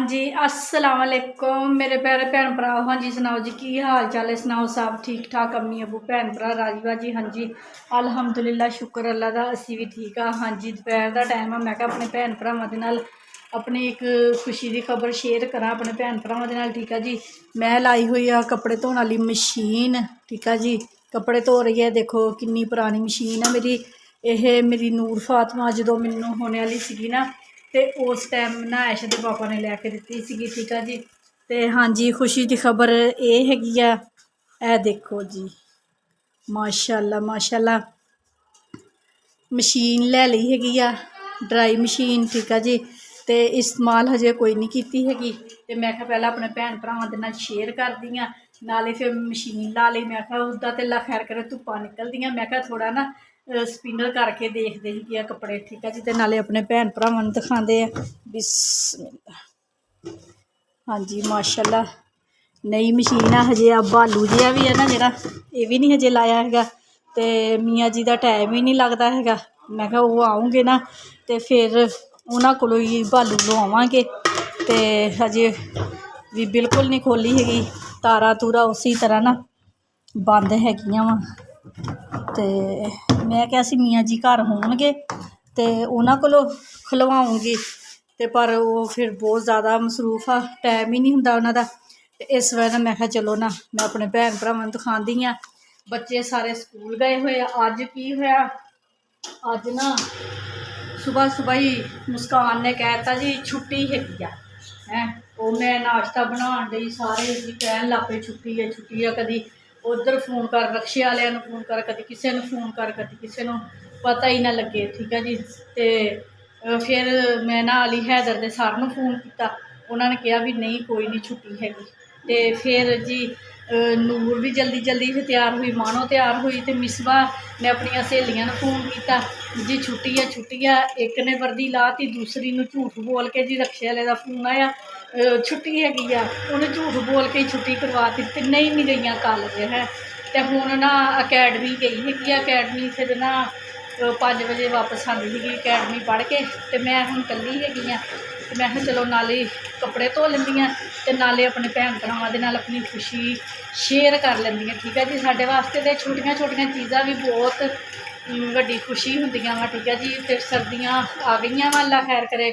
जी अस्सलाम वालेकुम मेरे प्यारे भैन भरा। हाँ जी सुनाओ जी की हाल चाल है, सुनाओ सब ठीक ठाक, अम्मी अबू भैन भरा राजी जी। हाँ जी अलहमदुलिल्लाह शुक्र अल्लाह का असी भी ठीक हाँ। हाँ जी दोपहर का टाइम है, मैं अपने भैन भरावां दे नाल अपनी एक खुशी की खबर शेयर करा अपने भैन भरावां दे नाल। ठीक है जी, मैं लाई हुई आ कपड़े धोने वाली मशीन। ठीक है जी, कपड़े धो रही है, देखो कितनी पुरानी मशीन है मेरी। ये मेरी नूर फातमा जो मैनू होने वाली सी ना, तो उस टाइम ना ऐशा के पापा ने लैके दी सी। ठीक है जी, तो हाँ जी खुशी की खबर ये हैगी आ, ए देखो जी माशाल्लाह माशाल्लाह मशीन ले ली हैगी आ, ड्राई मशीन। ठीक है जी, तो इस्तेमाल हजे कोई नहीं की हैगी, तो मैं क्या पहले अपने भैन भरावां दे नाल शेयर करदी हाँ। नाले फिर मशीन ला ली, मैं क्या उसदा ते अल्लाह खैर करे धुप्पा निकलदियां, मैं क्या थोड़ा ना स्पिनर करके देखते ही कपड़े। ठीक है जी, तो नाले अपने भैन भरावां नूं दिखांदे आ। बिस्मिल्लाह, हाँ जी माशाल्लाह नई मशीन है, हजे आ बालू जिहा भी है ना जरा, ये भी नहीं हजे लाया है, तो मियाँ जी का टाइम ही नहीं लगता है। मैं क्या वो आऊँगे ना तो फिर उन्होंने कोलों ही बालू लवावांगे, तो हजे भी बिल्कुल नहीं खोली हैगी, तारा तूरा उसी तरह ना बंद हैगियां वा। तो मैं क्या सी मियाँ जी घर होणगे तो उन्होंने कोलों खलवाऊँगी, तो पर वो फिर बहुत ज़्यादा मसरूफ आ, टाइम ही नहीं हुंदा उन्हां दा। ते इस वजह मैं क्या चलो ना मैं अपने भैन भरावां नूं दिखांदी हाँ। बच्चे सारे स्कूल गए हुए, अज की होया अज ना सुबह सुबह ही मुस्कान ने कहता जी छुट्टी हैगी है। वो मैं नाश्ता बनाउण डई, सारे जी कहन लग पे छुट्टी है, कभी उधर फोन कर रक्शे वाले फोन कर, कभी किसी ने फोन कर, कभी किसी को पता ही ना लगे। ठीक है जी, तो फिर मैं ना अली हैदर के सर नूं फोन किया, उन्होंने कहा भी नहीं कोई नहीं छुट्टी हैगी। तो फिर जी नूर भी जल्दी जल्दी फिर तैयार हुई, मानो तैयार हुई, तो मिसबा ने अपन सहेलियां ने फोन किया जी छुट्टी है। एक ने वर्दी लाती, दूसरी नूं झूठ बोल के जी रक्शे वाले का फोन आया छुट्टी हैगी आ, उन्हें झूठ बोल के छुट्टी करवा दी, तिन्ने ही नहीं गई कल जो है। तो हुण ना अकैडमी गई हैगी, अकैडमी फिर ना 5 बजे वापस आती थी अकैडमी पढ़ के, तो मैं हुण कल्ली हैगी हाँ। तो मैं कहा चलो नाले कपड़े धो लैंदी हाँ, तो नाले अपने भैन भरावां दे नाल अपनी खुशी शेयर कर लैंदी हाँ। ठीक है जी, साडे वास्ते तो छोटियां छोटियां चीज़ां भी बहुत वड्डी खुशी हुंदियां वा। ठीक है जी, तो सर्दियां आ गईयां वा अल्लाह खैर करे,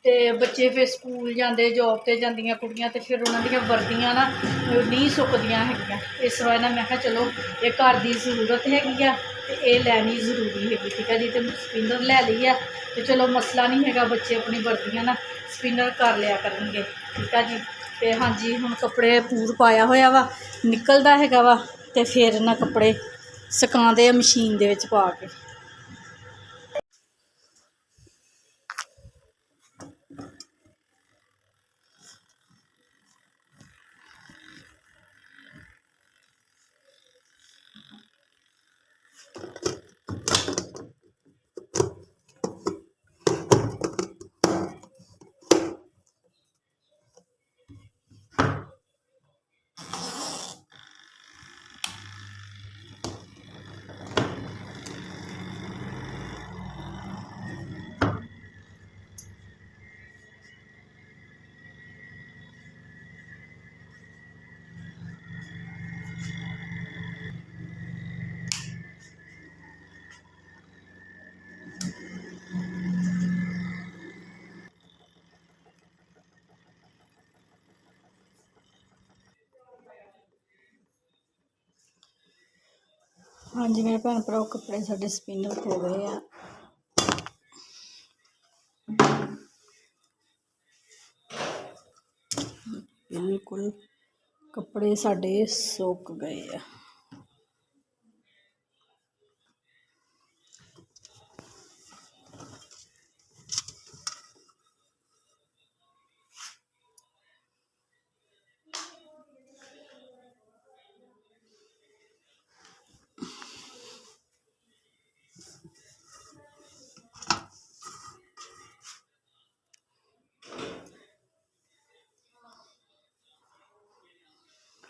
तो बच्चे फिर स्कूल जाते जॉब पर जांदियां कुड़ियां, तो फिर उन्होंने वर्दियां ना नहीं सुकदियां हैगियां। इस वजह नाल मैं कहा चलो ये घर की जरूरत हैगी आ, तो ये लैनी जरूरी हैगी। ठीक है जी, तो स्पिनर लै ली है, तो चलो मसला नहीं हैगा, बच्चे अपनी वर्दियां ना स्पिनर कर लिया करेंगे। ठीक है जी, तो हाँ जी हुण कपड़े पूर पाया होया वा, निकलदा हैगा वा, तो फिर ना कपड़े सुकांदे मशीन दे विच पा के। हाँ जी मेरे भैन भराओ कपड़े साढ़े स्पिनर हो गए हैं, बिल्कुल कपड़े साढ़े सुक गए हैं।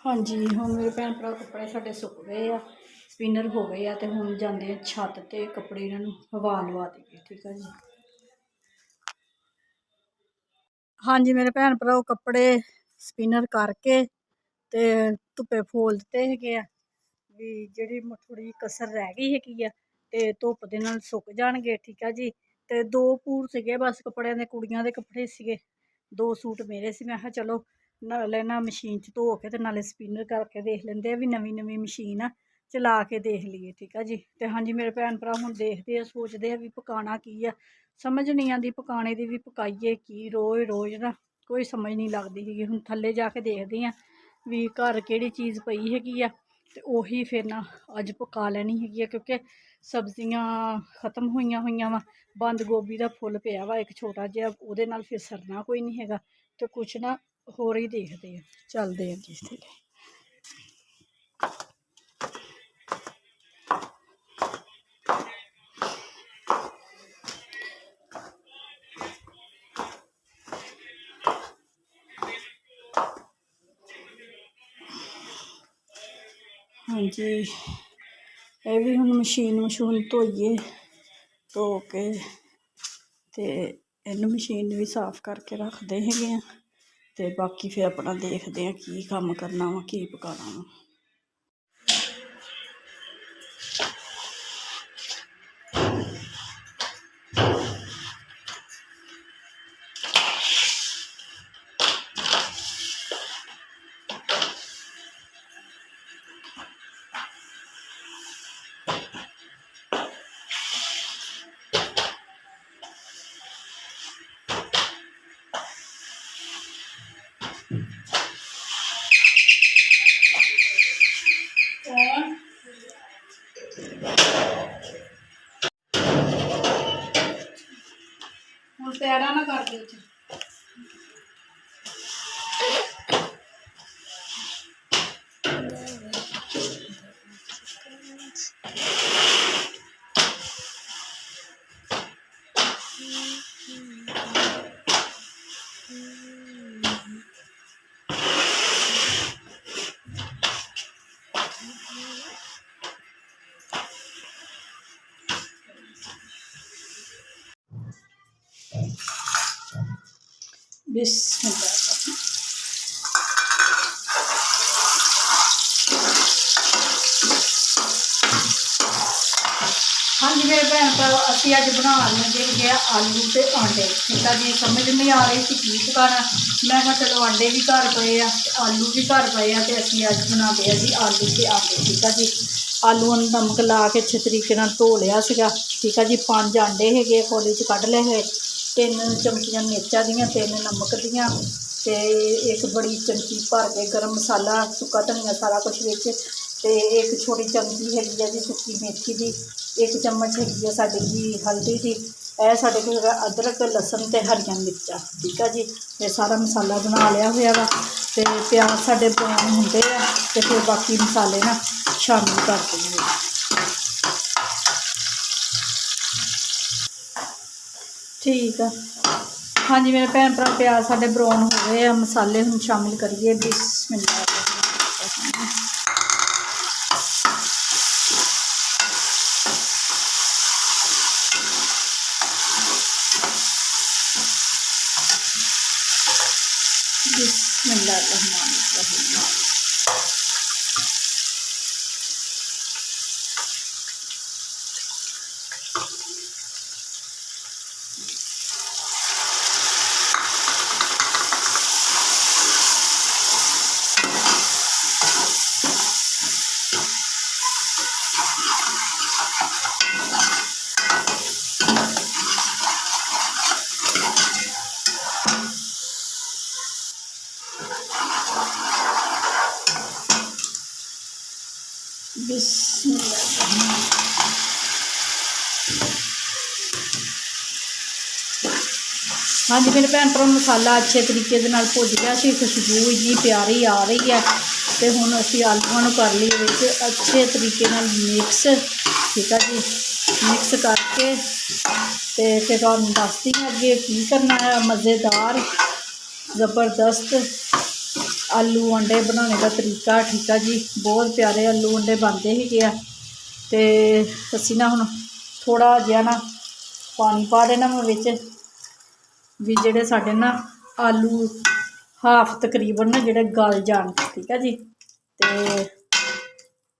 हाँ जी हम मेरे भैन भरा कपड़े साढ़े सुक गए आ, स्पिनर हो गए आ, तो हम जाते छत ते कपड़े इन्हों हवा लवा देंगे। ठीक है जी। हाँ जी मेरे भैन भराओ कपड़े स्पिनर करके ते धुप्पे फोल दिते हैगे आ भी जिहड़ी थोड़ी कसर रह गई हैगी आ ते धुप्प दे नाल सुक जाणगे। ठीक है जी। ते 2 पूर सीगे बस कपड़ियां दे, कुड़ियां दे कपड़े सीगे, 2 सूट मेरे सी। मैं कहा चलो नाले ना मशीन च धो के ते नाले स्पिनर करके देख लेंदे भी नवीं नवीं मशीन आ चला के देख लीए। ठीक है जी। ते हाँ जी मेरे भैन भरा हुण देखदे आ, सोचदे आ भी पकाना की आ, समझ नहीं आती पकाने दी भी पकाइए की। रोज़ रोज़ ना कोई समझ नहीं लगदी हैगी। हुण थल्ले जाके देखदी आं भी घर केह्ड़ी चीज़ पई हैगी आ ते ओही फिर ना अज पका लैनी हैगी आ, क्योंकि सब्जियां खत्म होइयां वा। बंद गोभी दा फुल पिया वा एक छोटा जिहा, ओहदे नाल फिर सरना कोई नहीं हैगा ते कुछ ना होर ही देखदे आ, चलदे आ जी थल्ले। हाँ जी ये भी हुण मशीन धोइए, धो के ते इन्हूं मशीन भी साफ करके रखते हैगे आ ते बाकी फिर अपना देखते हैं की कम करना वा, की पकाना वा। हुण पैड़ा ना कर दे। बिस्मिल्लाह। हाँ जी मेरे भैन भरा असीं अज बनाउण लगे हैगे आलू ते आंडे। ठीक है जी। समझ नहीं आ रही सी की पकाना, मैं कहा चलो आंडे भी घर पे आ आलू भी घर पे आ ते असीं अज बनाते हैं जी आलू ते आंडे। ठीक है जी। आलू नमक ला के अच्छे तरीके नाल धो लिया सीगा। ठीक है जी। 5 आंडे हैगे कौली च कढ लए है, 3 चमचियां मिर्चां दियां, 3 नमक दियां ते एक बड़ी चमची भर के गर्म मसाला सुक्का धनिया सारा कुछ विच ते एक छोटी चमची हैगी है जी सुक्की मेथी दी, 1 चम्मच हैगी है साडी जी हल्दी दी, यह साढ़े को अदरक लसन ते हरियां मिर्चां। ठीक है जी। ये सारा मसाला बना लिया हुआ वा ते प्याज साढ़े ब्राउन होंदे आ ते फिर बाकी मसाले ना शामिल कर देंगे। ठीक है। हाँ जी मेरे भैन भरा प्याज साढ़े ब्राउन हो गए आ, मसाले हम शामिल करिए। बिस्मिल्लाह। बिस्मिल्लाहिर्रहमानिर्रहीम। हाँ जी मेरे भैन भरा मसाला अच्छे तरीके दे नाल भुज गया सी, खुशबू जी प्यारी आ रही है ते हुण असीं आलूआं नूं कर लईए विच अच्छे तरीके नाल मिक्स। ठीक है जी। मिक्स करके ते फिर तुहानूं दसदी हां अगे की करना है। मज़ेदार ज़बरदस्त आलू अंडे बनाने का तरीका। ठीक है जी। बहुत प्यारे आलू अंडे बनते हैगे आ ते असीं ना हुण थोड़ा जिहा ना पानी पा देना मैं विच भी जेह्ड़े साढ़े ना ਆਲੂ ਹਾਫ ਤਕਰੀਬਨ ਨਾ ਜਿਹੜੇ ਗਲ ਜਾਣ, ਠੀਕ ਆ ਜੀ। ਤੇ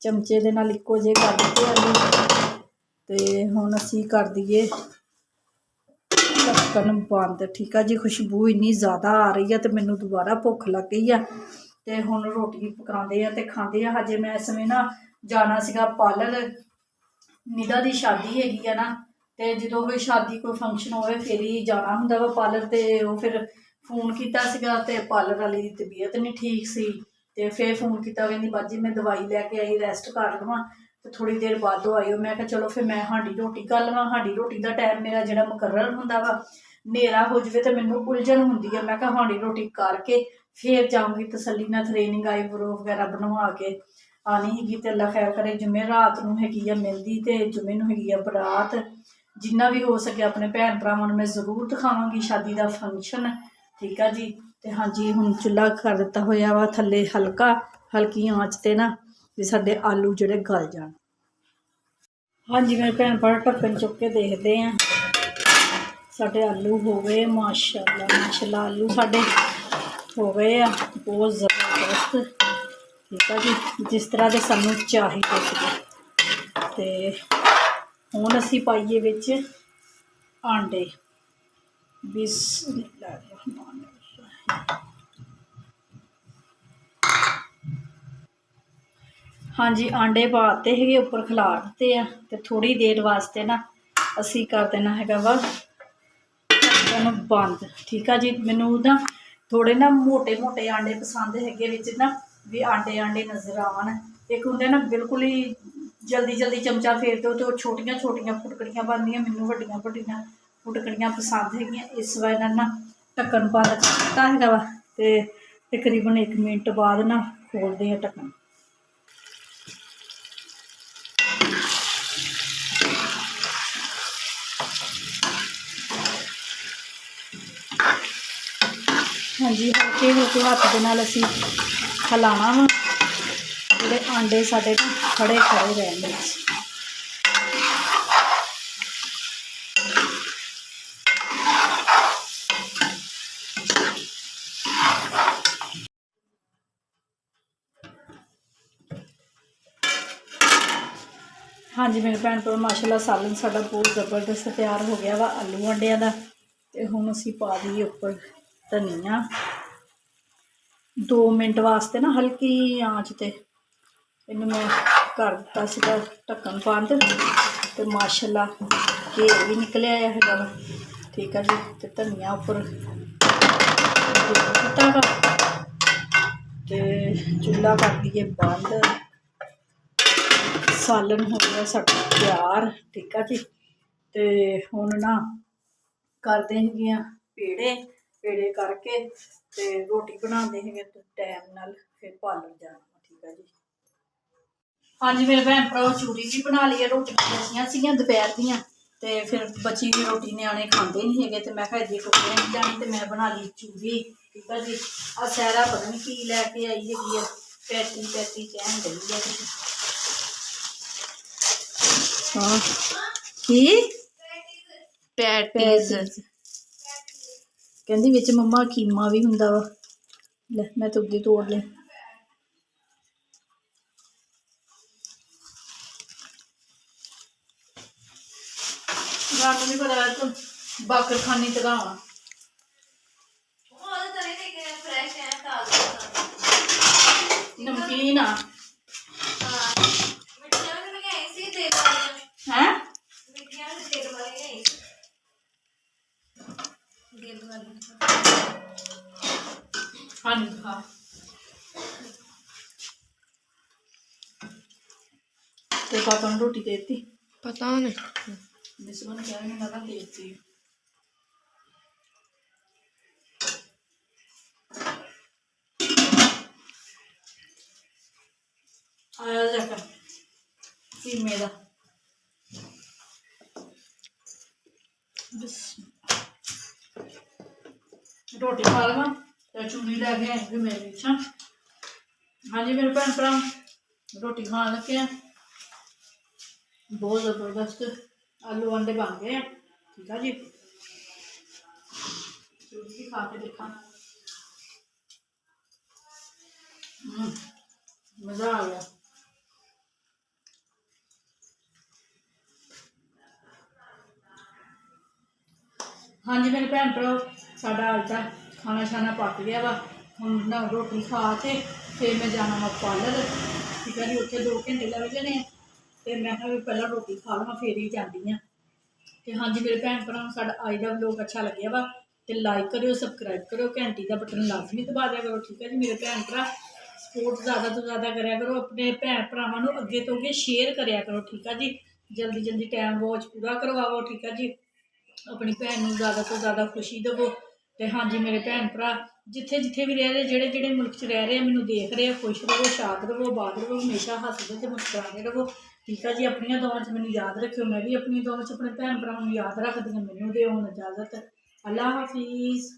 ਚਮਚੇ ਦੇ ਨਾਲ ਇੱਕੋ ਜਿਹੇ ਕਰ ਦਿੱਤੇ ਆਲੂ। ਤੇ ਹੁਣ ਅਸੀਂ ਕਰ ਦਈਏ ਢੱਕਣ ਬੰਦ, ਠੀਕ ਆ ਜੀ। ਖੁਸ਼ਬੂ ਇੰਨੀ ਜ਼ਿਆਦਾ ਆ ਰਹੀ ਆ ਤੇ ਮੈਨੂੰ ਦੁਬਾਰਾ ਭੁੱਖ ਲੱਗ ਗਈ ਆ। ਤੇ ਹੁਣ ਰੋਟੀ ਪਕਾਉਂਦੇ ਆ ਤੇ ਖਾਂਦੇ ਆ। ਹਜੇ ਮੈਂ ਇਸ ਸਮੇਂ ਨਾ ਜਾਣਾ ਸੀਗਾ ਪਾਰਲਰ, ਨਿਦਾ ਦੀ ਸ਼ਾਦੀ ਹੈਗੀ ਆ ਨਾ। ਤੇ ਜਦੋਂ ਕੋਈ ਸ਼ਾਦੀ ਕੋਈ ਫੰਕਸ਼ਨ ਹੋਵੇ ਫਿਰ ਹੀ ਜਾਣਾ ਹੁੰਦਾ ਵਾ ਪਾਰਲਰ। ਤੇ ਉਹ ਫਿਰ ਫੋਨ ਕੀਤਾ ਸੀਗਾ ਤੇ ਪਾਰਲਰ ਵਾਲੀ ਦੀ ਤਬੀਅਤ ਨਹੀਂ ਠੀਕ ਸੀ। ਤੇ ਫਿਰ ਫੋਨ ਕੀਤਾ, ਕਹਿੰਦੀ ਬਾਜੀ ਮੈਂ ਦਵਾਈ ਲੈ ਕੇ ਆਈ, ਰੈਸਟ ਕਰ ਲਵਾਂ ਤੇ ਥੋੜ੍ਹੀ ਦੇਰ ਬਾਅਦ ਆਇਓ। ਮੈਂ ਕਿਹਾ ਚਲੋ ਫਿਰ ਮੈਂ ਹਾਂਡੀ ਰੋਟੀ ਕਰ ਲਵਾਂ। ਹਾਂਡੀ ਰੋਟੀ ਦਾ ਟਾਈਮ ਮੇਰਾ ਜਿਹੜਾ ਮੁਕਰਰ ਹੁੰਦਾ ਵਾ, ਹਨੇਰਾ ਹੋ ਜਾਵੇ ਤੇ ਮੈਨੂੰ ਉਲਝਣ ਹੁੰਦੀ ਆ। ਮੈਂ ਕਿਹਾ ਹਾਂਡੀ ਰੋਟੀ ਕਰਕੇ ਫਿਰ ਜਾਊਂਗੀ ਤਸੱਲੀ ਨਾਲ, ਥਰੇਨਿੰਗ ਆਈਬਰੋ ਵਗੈਰਾ ਬਣਵਾ ਕੇ ਆਉਣੀ ਹੈਗੀ। ਤੇ ਅੱਲਾ ਖੈਰ ਕਰੇ, ਜੁਮੇ ਰਾਤ ਨੂੰ ਹੈਗੀ ਆ ਮਹਿੰਦੀ ਤੇ ਜੁਮੇ ਨੂੰ ਹੈਗੀ ਆ ਬਰਾਤ। ਜਿੰਨਾ ਵੀ ਹੋ ਸਕੇ ਆਪਣੇ ਭੈਣ ਭਰਾਵਾਂ ਨੂੰ ਮੈਂ ਜ਼ਰੂਰ ਦਿਖਾਵਾਂਗੀ ਸ਼ਾਦੀ ਦਾ ਫੰਕਸ਼ਨ, ਠੀਕ ਆ ਜੀ। ਤੇ ਹਾਂਜੀ ਹੁਣ ਚੁੱਲ੍ਹਾ ਕਰ ਦਿੱਤਾ ਹੋਇਆ ਵਾ ਥੱਲੇ ਹਲਕੀ ਆਂਚ ਤੇ ਨਾ, ਵੀ ਸਾਡੇ ਆਲੂ ਜਿਹੜੇ ਗਲ ਜਾਣ। ਹਾਂਜੀ ਮੇਰੇ ਭੈਣ ਭਰਾ ਢੱਕਣ ਚੁੱਕ ਕੇ ਦੇਖਦੇ ਆ, ਸਾਡੇ ਆਲੂ ਹੋ ਗਏ ਮਾਸ਼ਾਅੱਲਾ ਮਾਸ਼ਾਅੱਲਾ। ਆਲੂ ਸਾਡੇ ਹੋ ਗਏ ਆ ਬਹੁਤ ਜ਼ਬਰਦਸਤ, ਠੀਕ ਆ ਜੀ, ਜਿਸ ਤਰ੍ਹਾਂ ਦੇ ਸਾਨੂੰ ਚਾਹੀਦੇ ਸੀਗੇ। ਤੇ ਹੁਣ ਅਸੀਂ ਪਾਈਏ ਵਿੱਚ ਆਂਡੇ। ਬਿਸਮਿल्लाह रहमान रहीम। ਹਾਂਜੀ ਆਂਡੇ ਪਾਤੇ ਹੈਗੇ ਉੱਪਰ, ਖਿਲਾਰ ਦਿੱਤੇ ਆ। ਤੇ ਥੋੜ੍ਹੀ ਦੇਰ ਵਾਸਤੇ ਨਾ ਅਸੀਂ ਕਰ ਦੇਣਾ ਹੈਗਾ ਵਾ ਢੱਕਣ ਬੰਦ, ਠੀਕ ਆ ਜੀ। ਮੈਨੂੰ ਨਾ ਥੋੜ੍ਹੇ ਨਾ ਮੋਟੇ ਮੋਟੇ ਆਂਡੇ ਪਸੰਦ ਹੈਗੇ, ਵਿੱਚ ਨਾ ਵੀ ਆਂਡੇ ਨਜ਼ਰ ਆਉਣ। ਇੱਕ ਹੁੰਦੇ ਨਾ ਬਿਲਕੁਲ ਹੀ ਜਲਦੀ ਚਮਚਾ ਫੇਰ ਦਿਓ ਤੇ ਉਹ ਛੋਟੀਆਂ ਫੁਟਕੜੀਆਂ ਬਣਦੀਆਂ। ਮੈਨੂੰ ਵੱਡੀਆਂ ਫੁਟਕੜੀਆਂ ਪਸੰਦ ਹੈਗੀਆਂ। ਇਸ ਵਜ੍ਹਾ ਨਾਲ ਨਾ ਢੱਕਣ ਬੰਦ ਕਰ ਦਿੱਤਾ ਹੈਗਾ ਵਾ। ਤੇ ਤਕਰੀਬਨ 1 ਮਿੰਟ ਬਾਅਦ ਨਾ ਖੋਲ੍ਹਦੇ ਆ ਢੱਕਣ। ਹਾਂਜੀ ਹਲਕੇ ਹੱਥ ਦੇ ਨਾਲ ਅਸੀਂ ਹਿਲਾਉਣਾ ਵਾ, ਜਿਹੜੇ ਆਂਡੇ ਸਾਡੇ ਖੜੇ ਰਹਿਣ ਵਿੱਚ। ਹਾਂਜੀ ਮੇਰੇ ਭੈਣ ਭਰਾ ਮਾਸ਼ਾਅੱਲਾ ਸਾਲਨ ਸਾਡਾ ਬਹੁਤ ਜ਼ਬਰਦਸਤ ਤਿਆਰ ਹੋ ਗਿਆ ਵਾ ਆਲੂ ਅੰਡਿਆਂ ਦਾ। ਤੇ ਹੁਣ ਅਸੀਂ ਪਾ ਦਈਏ ਉੱਪਰ ਧਨੀਆ। 2 ਮਿੰਟ ਵਾਸਤੇ ਨਾ ਹਲਕੀ ਆਂਚ ਤੇ ਇਹਨੂੰ ਮੈਂ ਕਰ ਦਿੱਤਾ ਸੀਗਾ ਢੱਕਣ ਬੰਦ। ਤੇ ਮਾਸ਼ਾਅੱਲਾ ਘੇਰ ਵੀ ਨਿਕਲਿਆ ਹੈਗਾ ਵਾ, ਠੀਕ ਆ ਜੀ। ਤੇ ਧਨੀਆ ਉੱਪਰ ਕੀਤਾ ਵਾ ਤੇ ਚੁੱਲ੍ਹਾ ਕਰ ਦਈਏ ਬੰਦ। ਸਾਲਨ ਹੋ ਗਿਆ ਸਾਡਾ ਤਿਆਰ, ਠੀਕ ਆ ਜੀ। ਤੇ ਹੁਣ ਨਾ ਕਰਦੇ ਹੈਗੇ ਆ ਪੇੜੇ ਕਰਕੇ ਤੇ ਰੋਟੀ ਬਣਾਉਂਦੇ ਹੈਗੇ ਟਾਈਮ ਨਾਲ, ਫਿਰ ਪਾਰਲਰ ਜਾਣਾ, ਠੀਕ ਆ ਜੀ। ਹਾਂਜੀ ਮੇਰੇ ਭੈਣ ਭਰਾ ਚੂਰੀ ਵੀ ਬਣਾ ਲਈ ਹੈ। ਰੋਟੀਆਂ ਬਚੀਆਂ ਸੀਗੀਆਂ ਦੁਪਹਿਰ ਦੀਆਂ, ਤੇ ਫਿਰ ਬਚੀ ਦੀ ਰੋਟੀ ਨਿਆਣੇ ਖਾਂਦੇ ਨਹੀਂ ਹੈਗੇ। ਤੇ ਮੈਂ ਕਿਹਾ ਜੇ ਟੁਕੜੇ ਨਹੀਂ ਜਾਣੀ ਤੇ ਮੈਂ ਬਣਾ ਲਈ ਚੂਰੀ, ਠੀਕ ਆ ਜੀ। ਆ ਸਹਿਰਾ ਪਤਾ ਨਹੀਂ ਕੀ ਲੈ ਕੇ ਆਈ ਹੈਗੀ ਆ, ਪੈਟੀ ਕਹਿਣ ਡਈ ਆ। ਹਾਂ ਕੀ ਪੈਟੀਜ਼ ਕਹਿੰਦੀ ਵਿੱਚ ਮੰਮਾ ਕੀਮਾ ਵੀ ਹੁੰਦਾ ਵਾ। ਲੈ ਮੈਂ ਤਾਂ ਉੱਦੀ ਤੋੜ ਲਈ। नहीं पता तुम बाकर खानी चढ़ावा नमकीन है हाँ हाँ तो पापा ने रोटी देती पता नहीं बिस्कुट ने क्या लगा देती आया जाकर कीमे दा रोटी खा लवा तो चूड़ी लैके आई भी मेरे पीछा। हाँ जी मेरे भैन भरा रोटी खान लगे हैं, बहुत जबरदस्त आलू अंडे बन गए हैं, ठीक है जी। खा के देखा। मज़ा आ गया। हाँ जी मेरे भैन भ्राओ, साडा अज का खाना शाना पक गया वा। हम ना रोटी खा के फिर मैं जाना वा पार्लर, ठीक है जी। उत्थे 2 घंटे लग जाने, तो मैं कहा पहला रोटी खा लवां फिर ही जाती हाँ। तो हाँ जी मेरे भैन भ्राओ, साडा अज का व्लॉग अच्छा लग्या वा तो लाइक करो, सबसक्राइब करो, घंटी का बटन लाजमी दबा दिया करो, ठीक है जी मेरे भैन भ्रा। सपोर्ट ज़्यादा तो ज़्यादा कराया करो, अपने भैन भरावां नूं अगे तो अगे शेयर कराया करो, ठीक है जी। जल्दी जल्दी टाइम वॉच पूरा करवाओ, ठीक है जी। अपनी भैन नूं ज़्यादा तो ज़्यादा खुशी देवो। तो हाँ जी मेरे भैन भरा, जिथे जिथे भी रह रहे, जेड़े जेड़े मुल्क च रह रहे हैं, मैनूं देख रहे, खुश रहो, शाद रहो, आबाद रहो, हमेशा हसदे ते मुस्कुराते रहो, ठीक है जी। अपनियां दुआं च मैनूं याद रखियो, मैं भी अपनी दुआं च अपने भैन भरावां नूं याद रखदी हां। मैनूं दे हुण इजाजत। अल्लाह हाफिज़।